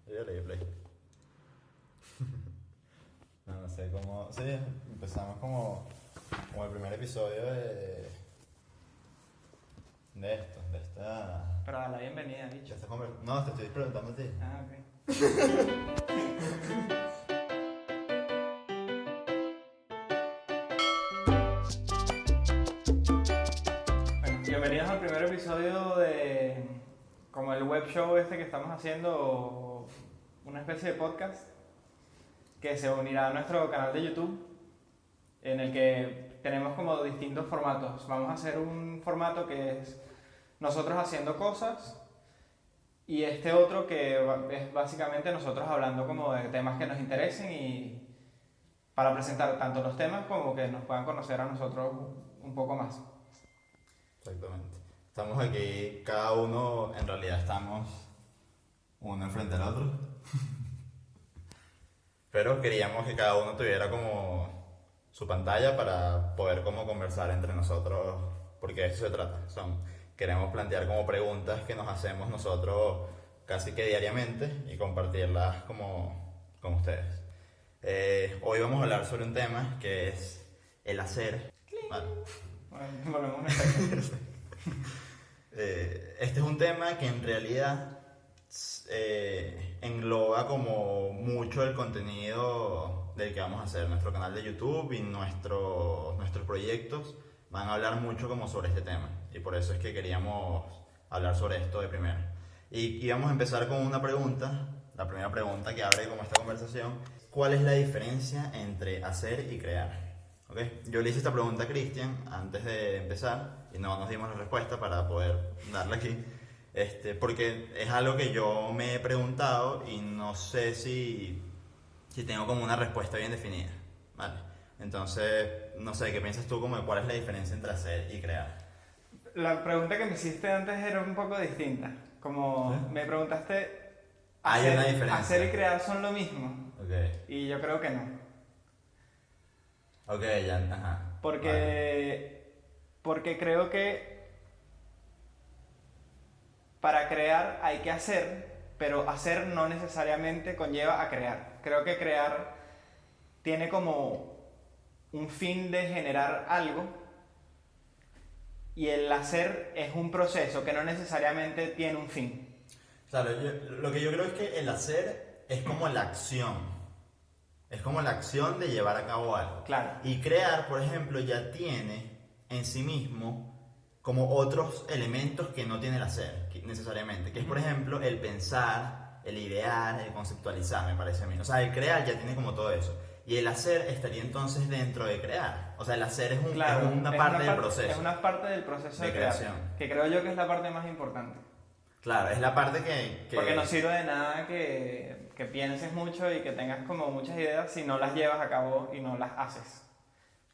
Yo ya le di play. No sé cómo. Sí, empezamos como el primer episodio de esto, de esta. Pero a la bienvenida, bicho. No, te estoy preguntando a ti. Ah, ok. Bueno, bienvenidos al primer episodio de como el web show este que estamos haciendo, una especie de podcast que se unirá a nuestro canal de YouTube, en el que tenemos como distintos formatos. Vamos a hacer un formato que es nosotros haciendo cosas y este otro que es básicamente nosotros hablando como de temas que nos interesen y para presentar tanto los temas como que nos puedan conocer a nosotros un poco más. Exactamente. Estamos aquí, cada uno, en realidad estamos uno enfrente del otro. Pero queríamos que cada uno tuviera como su pantalla para poder como conversar entre nosotros, porque de eso se trata. Queremos plantear como preguntas que nos hacemos nosotros casi que diariamente y compartirlas como con ustedes. Hoy vamos a hablar sobre un tema que es el hacer. Vale. Bueno, volvemos a un efecto. Este es un tema que en realidad engloba como mucho el contenido del que vamos a hacer. Nuestro canal de YouTube y nuestros proyectos van a hablar mucho como sobre este tema. Y por eso es que queríamos hablar sobre esto de primero. Y vamos a empezar con una pregunta, la primera pregunta que abre como esta conversación. ¿Cuál es la diferencia entre hacer y crear? ¿Okay? Yo le hice esta pregunta a Cristian antes de empezar y no nos dimos la respuesta para poder darla aquí. Porque es algo que yo me he preguntado y no sé si tengo como una respuesta bien definida. ¿Vale? Entonces, no sé, ¿qué piensas tú como de cuál es la diferencia entre hacer y crear? La pregunta que me hiciste antes era un poco distinta. Como ¿Sí? me preguntaste, Hay una diferencia. ¿hacer y crear son lo mismo? Okay. Y yo creo que no. Ok, ya, ajá. Porque creo que para crear hay que hacer, pero hacer no necesariamente conlleva a crear. Creo que crear tiene como un fin de generar algo y el hacer es un proceso que no necesariamente tiene un fin. Claro, lo que yo creo es que el hacer es como la acción. Es como la acción de llevar a cabo algo. Claro. Y crear, por ejemplo, ya tiene en sí mismo como otros elementos que no tiene el hacer necesariamente. Que es, por ejemplo, el pensar, el idear, el conceptualizar, me parece a mí. O sea, el crear ya tiene como todo eso. Y el hacer estaría entonces dentro de crear. O sea, el hacer es una parte del proceso. Es una parte del proceso de creación. Crear, que creo yo que es la parte más importante. Claro, es la parte que... Porque no sirve de nada que pienses mucho y que tengas como muchas ideas si no las llevas a cabo y no las haces.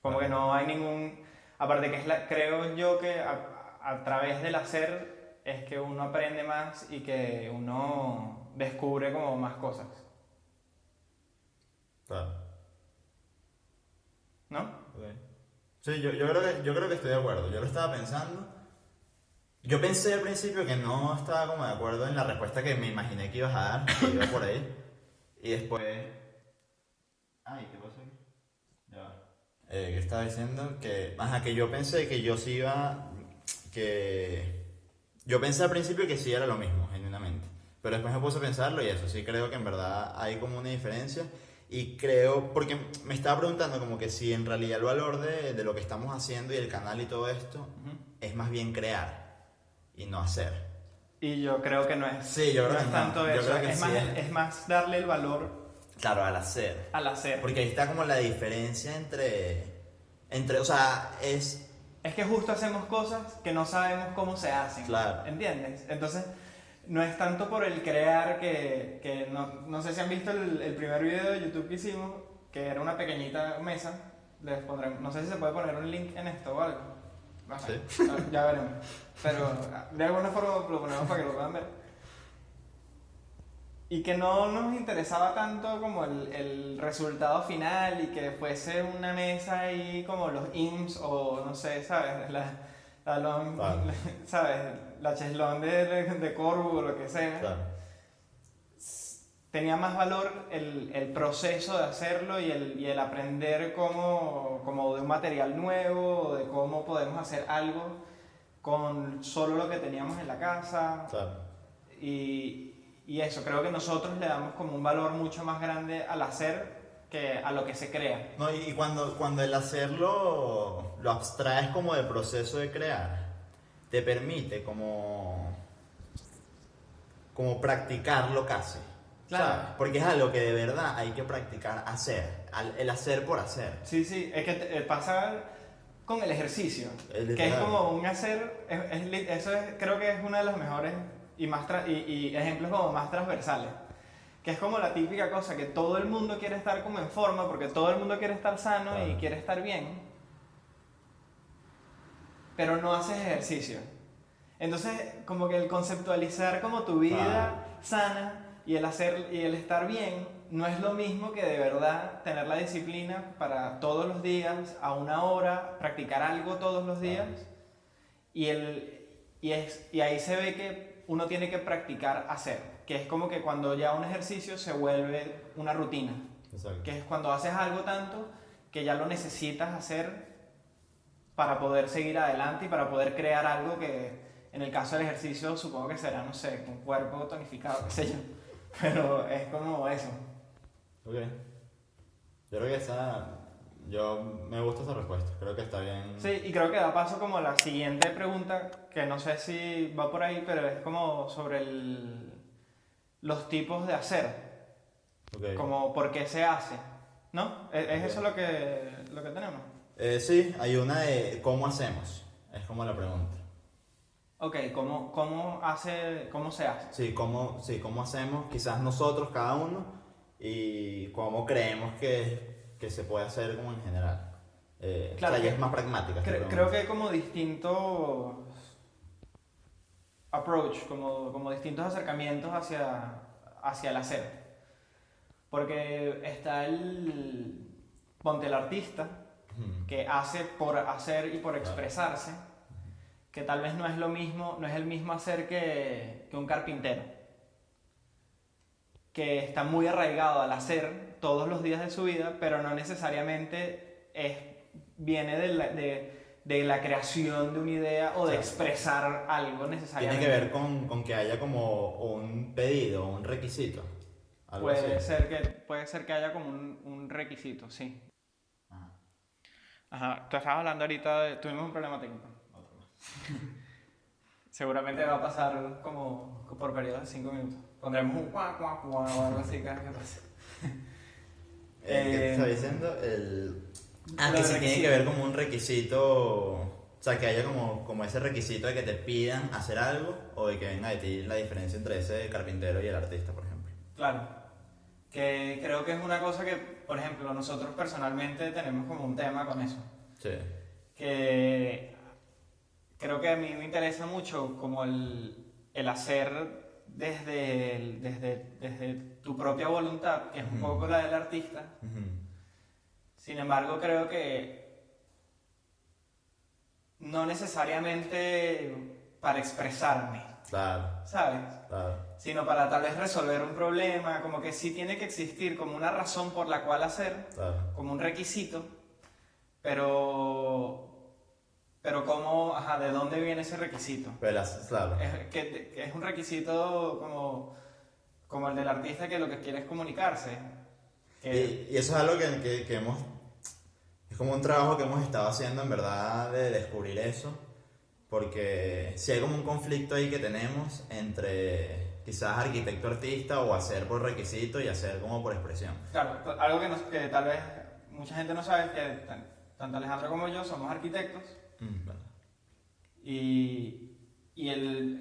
Como que no hay ningún... Aparte que creo yo que a través del hacer es que uno aprende más y que uno descubre como más cosas. Claro. ¿No? Okay. Sí, yo creo que estoy de acuerdo. Yo lo estaba pensando. Yo pensé al principio que no estaba como de acuerdo en la respuesta que me imaginé que ibas a dar, que iba por ahí. Y después... Ay, ¿qué pasó aquí? Ya va. ¿Qué estaba diciendo? Que yo pensé que yo sí iba... Yo pensé al principio que sí era lo mismo, genuinamente. Pero después me puse a pensarlo y eso, sí creo que en verdad hay como una diferencia. Y creo, porque me estaba preguntando como que si en realidad el valor de lo que estamos haciendo y el canal y todo esto es más bien crear y no hacer. Y yo creo que no es, Sí, yo creo no que es no. tanto Yo eso, creo que es, sí más, es más darle el valor claro, al hacer. al hacer. Porque ahí está como la diferencia o sea, es... Es que justo hacemos cosas que no sabemos cómo se hacen. Claro. ¿Entiendes? Entonces, no es tanto por el crear que no sé si han visto el primer video de YouTube que hicimos, que era una pequeñita mesa. Les pondremos, no sé si se puede poner un link en esto o algo. Bueno, Sí. ya veremos. Pero de alguna forma lo ponemos para que lo puedan ver. Y que no nos interesaba tanto como el resultado final y que fuese una mesa ahí como los IMSS o no sé, ¿sabes? Claro. ¿Sabes? La cheslón de Corvo o lo que sea. Claro. tenía más valor el proceso de hacerlo y el aprender como de un material nuevo, de cómo podemos hacer algo con solo lo que teníamos en la casa. Claro. Y eso, creo que nosotros le damos como un valor mucho más grande al hacer que a lo que se crea. No, y cuando el hacerlo lo abstraes como del proceso de crear, te permite como practicarlo casi. Claro. ¿Sabes? Porque es algo que de verdad hay que practicar hacer, el hacer por hacer. Sí, es que pasa con el ejercicio, que es como un hacer, eso creo que es uno de los mejores y ejemplos como más transversales. Que es como la típica cosa que todo el mundo quiere estar como en forma, porque todo el mundo quiere estar sano y quiere estar bien, pero no haces ejercicio. Entonces, como que el conceptualizar como tu vida sana y el hacer y el estar bien no es lo mismo que de verdad tener la disciplina para todos los días, a una hora, practicar algo todos los días. Y ahí se ve que uno tiene que practicar hacer. Que es como que cuando ya un ejercicio se vuelve una rutina. Exacto. Que es cuando haces algo tanto que ya lo necesitas hacer para poder seguir adelante y para poder crear algo que en el caso del ejercicio supongo que será, no sé, un cuerpo tonificado, qué sé yo. Pero es como eso. Ok. Yo creo que me gusta esa respuesta, creo que está bien. Sí, y creo que da paso como a la siguiente pregunta, que no sé si va por ahí, pero es como sobre los tipos de hacer. Okay. Como por qué se hace, ¿no? ¿Es eso lo que tenemos? Sí, hay una de cómo hacemos, es como la pregunta. Ok, ¿cómo se hace? Sí, cómo hacemos, quizás nosotros, cada uno, y cómo creemos que se puede hacer como en general. Claro, o sea, ya es más pragmática. Creo que hay como distintos approach, como distintos acercamientos hacia el hacer. Porque está ponte el artista, que hace por hacer y por expresarse, que tal vez no es el mismo hacer que un carpintero, que está muy arraigado al hacer todos los días de su vida, pero no necesariamente viene de la creación de una idea o de expresar algo necesariamente. Tiene que ver con que haya como un pedido, un requisito. Puede ser que haya como un requisito, sí. Ajá, tú estabas hablando ahorita tuvimos un problema técnico. Seguramente va a pasar como por periodos de 5 minutos. Pondremos un cuac o algo así cada que pase. ¿Qué te estaba diciendo? Que sí tiene que ver como un requisito, o sea, que haya como ese requisito de que te pidan hacer algo o de que venga de ti la diferencia entre ese carpintero y el artista, por ejemplo. Claro, que creo que es una cosa que, por ejemplo, nosotros personalmente tenemos como un tema con eso. Sí. Que creo que a mí me interesa mucho como el hacer desde tu propia voluntad, que es un poco la del artista. Sin embargo, creo que no necesariamente para expresarme, Claro. ¿sabes? Claro. Sino para tal vez resolver un problema, como que sí tiene que existir como una razón por la cual hacer, Claro. como un requisito, pero cómo, ¿de dónde viene ese requisito? Claro. Que es un requisito como el del artista, que lo que quiere es comunicarse. Y eso es algo que hemos... Es como un trabajo que hemos estado haciendo, en verdad, de descubrir eso. Porque si hay como un conflicto ahí que tenemos entre quizás arquitecto-artista o hacer por requisito y hacer como por expresión. Claro, algo que tal vez mucha gente no sabe es que tanto Alejandro como yo somos arquitectos. Verdad. Y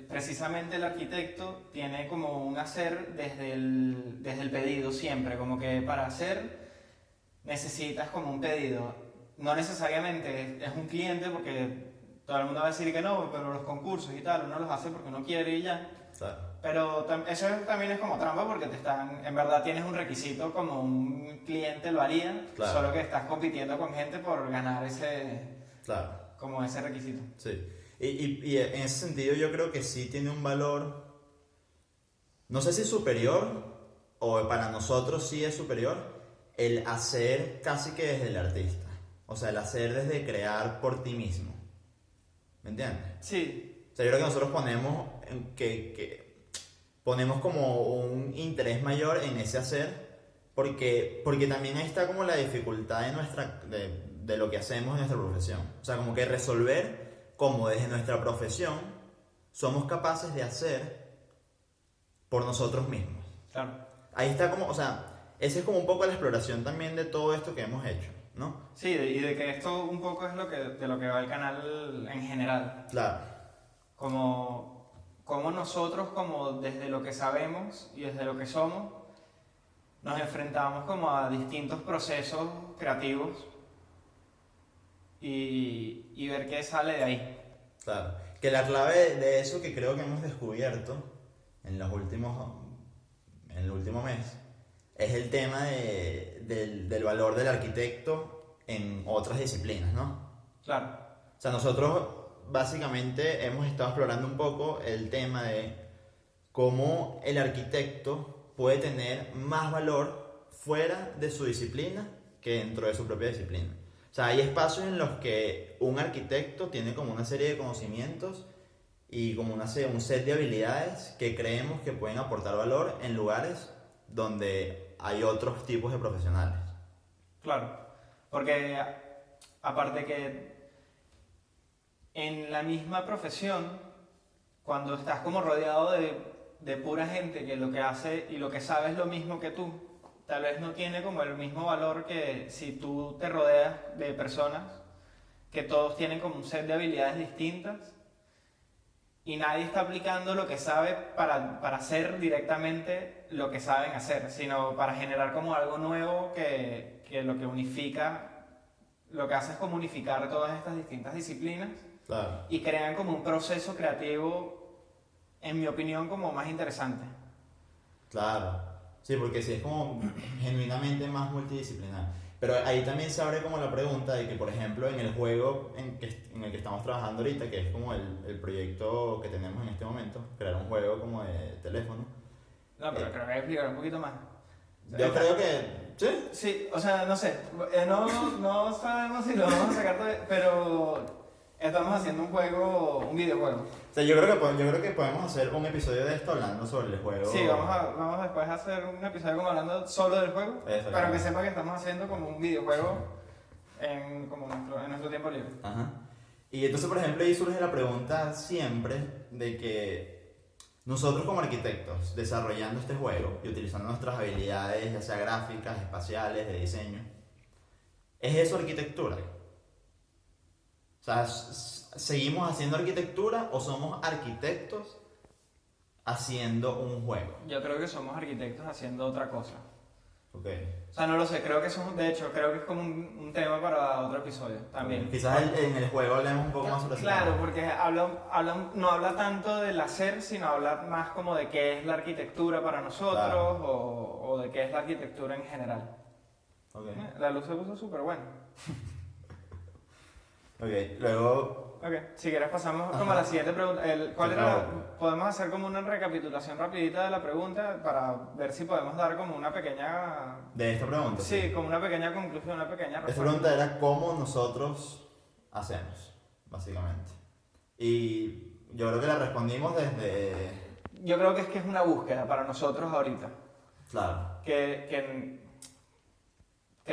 precisamente el arquitecto tiene como un hacer desde el pedido siempre, como que para hacer necesitas como un pedido. No necesariamente es un cliente, porque todo el mundo va a decir que no, pero los concursos y tal, uno los hace porque uno quiere y ya. Claro. Pero eso también es como trampa, porque en verdad tienes un requisito como un cliente lo haría, claro. Solo que estás compitiendo con gente por ganar ese requisito. Sí. Y en ese sentido yo creo que sí tiene un valor, no sé si superior, o para nosotros sí es superior, el hacer casi que desde el artista. O sea, el hacer desde crear por ti mismo. ¿Me entiendes? Sí, O sea, yo creo que nosotros ponemos, ponemos como un interés mayor en ese hacer, porque también ahí está como la dificultad de lo que hacemos en nuestra profesión. O sea, como que resolver cómo desde nuestra profesión somos capaces de hacer por nosotros mismos. claro. Ahí está como, o sea, esa es como un poco la exploración también de todo esto que hemos hecho, ¿no? Sí, y de que esto un poco es de lo que va el canal en general. Claro, Como nosotros, como desde lo que sabemos y desde lo que somos, nos enfrentamos como a distintos procesos creativos y ver qué sale de ahí. claro. Que la clave de eso que creo que hemos descubierto en en el último mes es el tema del valor del arquitecto en otras disciplinas, ¿no? Claro, O sea, nosotros básicamente hemos estado explorando un poco el tema de cómo el arquitecto puede tener más valor fuera de su disciplina que dentro de su propia disciplina. O sea, hay espacios en los que un arquitecto tiene como una serie de conocimientos y como un set de habilidades que creemos que pueden aportar valor en lugares donde hay otros tipos de profesionales. claro. Porque aparte que en la misma profesión, cuando estás como rodeado de pura gente que lo que hace y lo que sabe es lo mismo que tú, tal vez no tiene como el mismo valor que si tú te rodeas de personas que todos tienen como un set de habilidades distintas y nadie está aplicando lo que sabe para hacer directamente lo que saben hacer, sino para generar como algo nuevo que lo que unifica, lo que hace es como unificar todas estas distintas disciplinas Claro. y crean como un proceso creativo, en mi opinión, como más interesante. Claro, sí, porque sí es como genuinamente más multidisciplinar. Pero ahí también se abre como la pregunta de que, por ejemplo, en el juego en el que estamos trabajando ahorita, que es como el proyecto que tenemos en este momento, crear un juego como de teléfono. No, pero creo que hay que explicar un poquito más. Yo creo que, sí, Sí, o sea, no sé, no sabemos si lo vamos a sacar todavía, pero estamos haciendo un videojuego. o sea, yo creo que podemos hacer un episodio de esto hablando sobre el juego. Sí, vamos después a hacer un episodio como hablando solo del juego, Eso, para que sepa que estamos haciendo como un videojuego en nuestro tiempo libre. Ajá. Y entonces, por ejemplo, ahí surge la pregunta siempre de que nosotros como arquitectos, desarrollando este juego y utilizando nuestras habilidades, ya sea gráficas, espaciales, de diseño, ¿es eso arquitectura? O sea, ¿seguimos haciendo arquitectura o somos arquitectos haciendo un juego? Yo creo que somos arquitectos haciendo otra cosa. Ok. O sea, no lo sé, creo que de hecho, creo que es como un tema para otro episodio también. Quizás en el juego hablemos un poco más sobre eso. Claro, porque no habla tanto del hacer, sino habla más como de qué es la arquitectura para nosotros Claro. o de qué es la arquitectura en general. Ok. La luz se puso súper buena. Ok, luego. Ok, si quieres pasamos como a Ajá. la siguiente pregunta. ¿Cuál Sí, era? claro. Podemos hacer como una recapitulación rapidita de la pregunta para ver si podemos dar como una pequeña... De esta pregunta. Sí, como una pequeña conclusión, una pequeña Esta respuesta. pregunta era cómo nosotros hacemos, básicamente. Y yo creo que la respondimos desde. Yo creo que es una búsqueda para nosotros ahorita. Claro, Que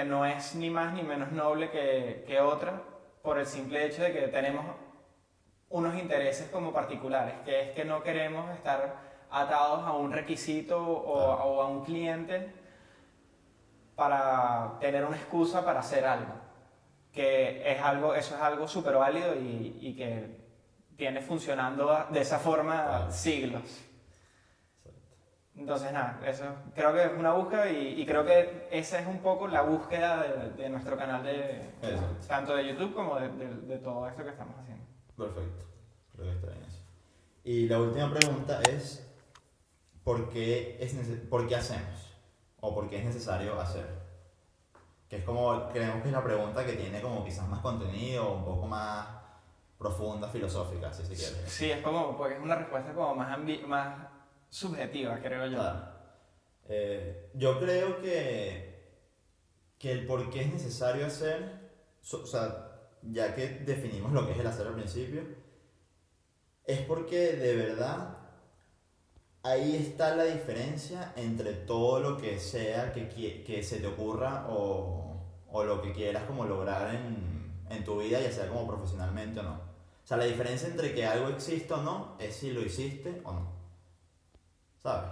no es ni más ni menos noble que otra por el simple hecho de que tenemos unos intereses como particulares, que es que no queremos estar atados a un requisito o a un cliente para tener una excusa para hacer algo, eso es algo súper válido y que tiene funcionando de esa forma Claro. siglos. Entonces, nada, eso creo que es una búsqueda y creo que esa es un poco la búsqueda de nuestro canal, Exacto. tanto de YouTube como de todo esto que estamos haciendo. Perfecto. Creo que está bien eso. Y la última pregunta es: ¿por qué hacemos? ¿O por qué es necesario hacer? Que es como, creemos que es la pregunta que tiene como quizás más contenido, un poco más profunda, filosófica, si se quiere. Sí, es como, porque es una respuesta como más subjetiva, creo yo. Claro. Yo creo que el por qué es necesario hacer, o sea, ya que definimos lo que es el hacer al principio, es porque de verdad ahí está la diferencia entre todo lo que sea que se te ocurra o lo que quieras como lograr en tu vida, ya sea como profesionalmente o no. O sea, la diferencia entre que algo existe o no es si lo hiciste o no. ¿Sabes?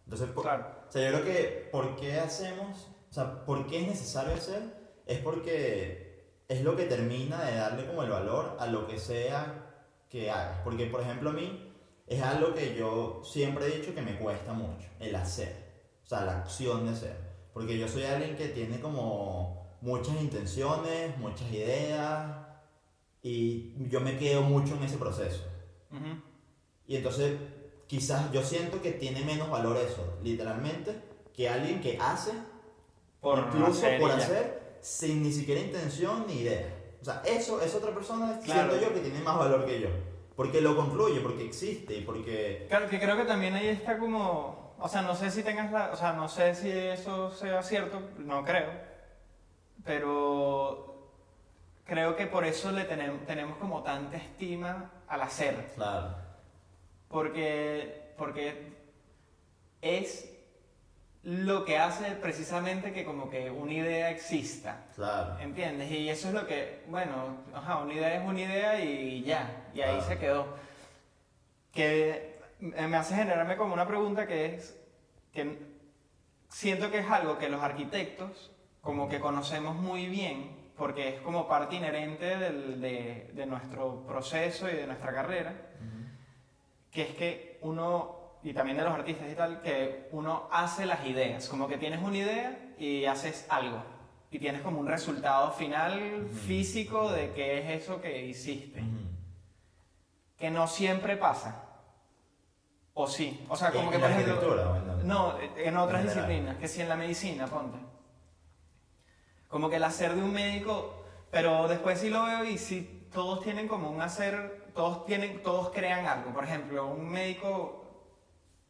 Entonces, Claro. o sea, yo creo que ¿por qué hacemos? O sea, ¿por qué es necesario hacer? Es porque es lo que termina de darle como el valor a lo que sea que hagas. Porque, por ejemplo, a mí es algo que yo siempre he dicho que me cuesta mucho, el hacer. O sea, la acción de hacer. Porque yo soy alguien que tiene como muchas intenciones, muchas ideas, y yo me quedo mucho en ese proceso. Ujú. Y entonces, quizás yo siento que tiene menos valor eso, literalmente, que alguien que hace, Por incluso hacer por y ya. hacer, sin ni siquiera intención ni idea. O sea, eso es otra persona, Claro. siento yo, que tiene más valor que yo. Porque lo concluye, porque existe y porque... Claro, que creo que también ahí está como, o sea, no sé si tengas la, o sea, no sé si eso sea cierto, no creo, pero creo que por eso tenemos como tanta estima al hacer, Claro, porque es lo que hace precisamente que como que una idea exista, claro. ¿entiendes? Y eso es lo que, bueno, ajá, una idea es una idea y ya, y ahí Claro. se quedó. Que me hace generarme como una pregunta que es, que siento que es algo que los arquitectos como que conocemos muy bien, porque es como parte inherente de nuestro proceso y de nuestra carrera, que es que uno, y también de los artistas y tal, que uno hace las ideas, como que tienes una idea y haces algo, y tienes como un resultado final físico de qué es eso que hiciste, que no siempre pasa. O sí, o sea, como ¿En que la por ejemplo... arquitectura o en dónde? No, en otras En general. disciplinas, que si en la medicina, ponte. Como que el hacer de un médico, pero después sí lo veo y sí, todos tienen como un hacer, todos crean algo. Por ejemplo, un médico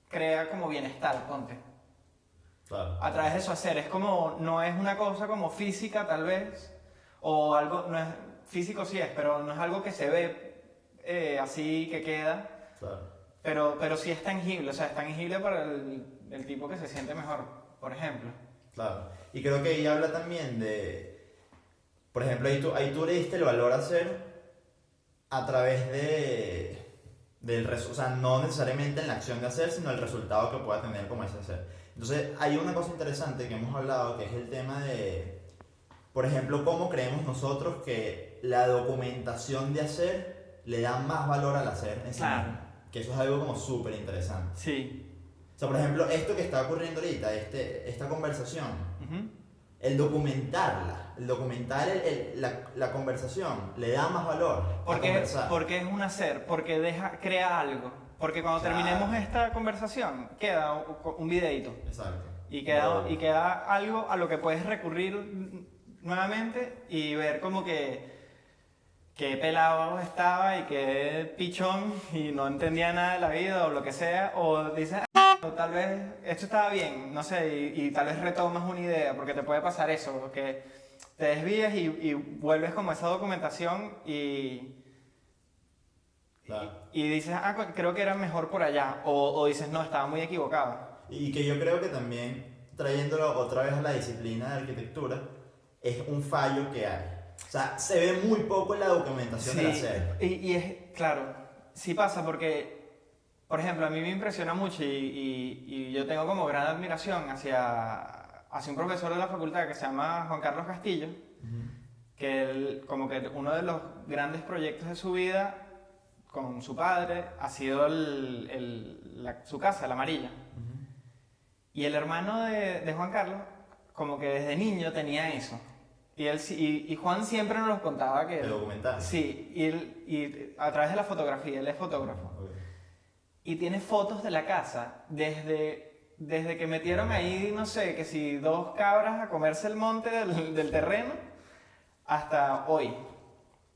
crea como bienestar, ponte. Claro. A través de su hacer, es como, no es una cosa como física tal vez, o algo, no es, físico sí es, pero no es algo que se ve así que queda. Claro. Pero sí es tangible, o sea, es tangible para el tipo que se siente mejor, por ejemplo. Claro. Y creo que ahí habla también de, por ejemplo, ahí tú le diste el valor a hacer a través o sea, no necesariamente en la acción de hacer, sino el resultado que pueda tener como ese hacer. Entonces, hay una cosa interesante que hemos hablado, que es el tema de, por ejemplo, cómo creemos nosotros que la documentación de hacer le da más valor al hacer en sí Claro. mismo. Que eso es algo como súper interesante. Sí. O sea, por ejemplo, esto que está ocurriendo ahorita, esta conversación, Ujú. el documentarla, el documentar la conversación, le da más valor a conversar. Porque es un hacer, porque crea algo. Porque cuando Claro. terminemos esta conversación, queda un videito. Exacto. Y queda algo a lo que puedes recurrir nuevamente y ver como que qué pelado estaba y qué pichón y no entendía nada de la vida o lo que sea, o dices, o tal vez esto estaba bien, no sé, y tal vez retomas una idea, porque te puede pasar eso, que te desvías y vuelves como a esa documentación Claro. y dices, creo que era mejor por allá, o dices, no, estaba muy equivocado. Y que yo creo que también, trayéndolo otra vez a la disciplina de arquitectura, es un fallo que hay. O sea, se ve muy poco en la documentación del hacer. Y es, claro, sí pasa porque, por ejemplo, a mí me impresiona mucho y yo tengo como gran admiración hacia un profesor de la facultad que se llama Juan Carlos Castillo, que él, como que uno de los grandes proyectos de su vida con su padre ha sido su casa, la Amarilla. Y el hermano de Juan Carlos, como que desde niño tenía eso. Y Juan siempre nos los contaba que... El documental. Sí, y a través de la fotografía, él es fotógrafo. Ok. Y tiene fotos de la casa desde que metieron ahí, no sé, que si 2 cabras a comerse el monte del terreno, hasta hoy.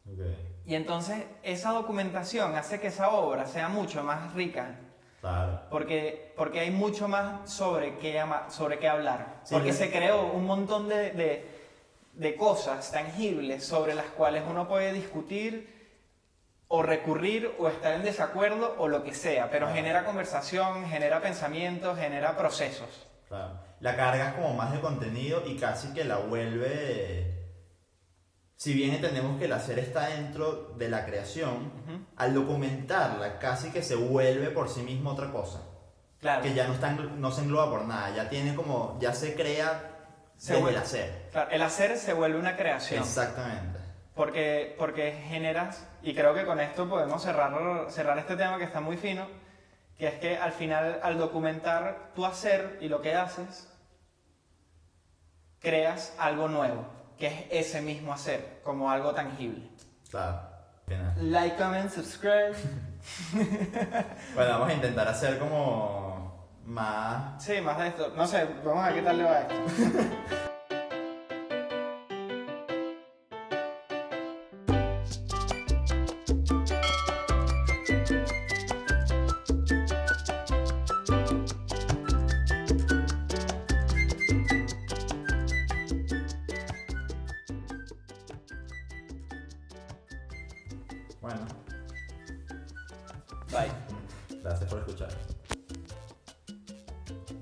Ok. Y entonces esa documentación hace que esa obra sea mucho más rica. Claro. Porque hay mucho más sobre qué hablar. Sí, Porque sí. se creó un montón de cosas tangibles sobre las cuales uno puede discutir o recurrir o estar en desacuerdo o lo que sea, pero Claro. genera conversación, genera pensamientos, genera procesos. Claro. La cargas como más de contenido y casi que la vuelve. Si bien entendemos que el hacer está dentro de la creación, al documentarla casi que se vuelve por sí mismo otra cosa. Claro. Que ya no se engloba por nada, ya tiene como, ya se crea Se desde vuelve- el hacer. Claro, el hacer se vuelve una creación. Exactamente. Porque generas, y creo que con esto podemos cerrar este tema que está muy fino, que es que al final, al documentar tu hacer y lo que haces, creas algo nuevo, que es ese mismo hacer, como algo tangible. Claro. Bien. Like, comment, subscribe. Bueno, vamos a intentar hacer como más. Sí, más de esto. No sé, vamos a ver qué tal le va esto. Bueno, Bye. gracias por escuchar.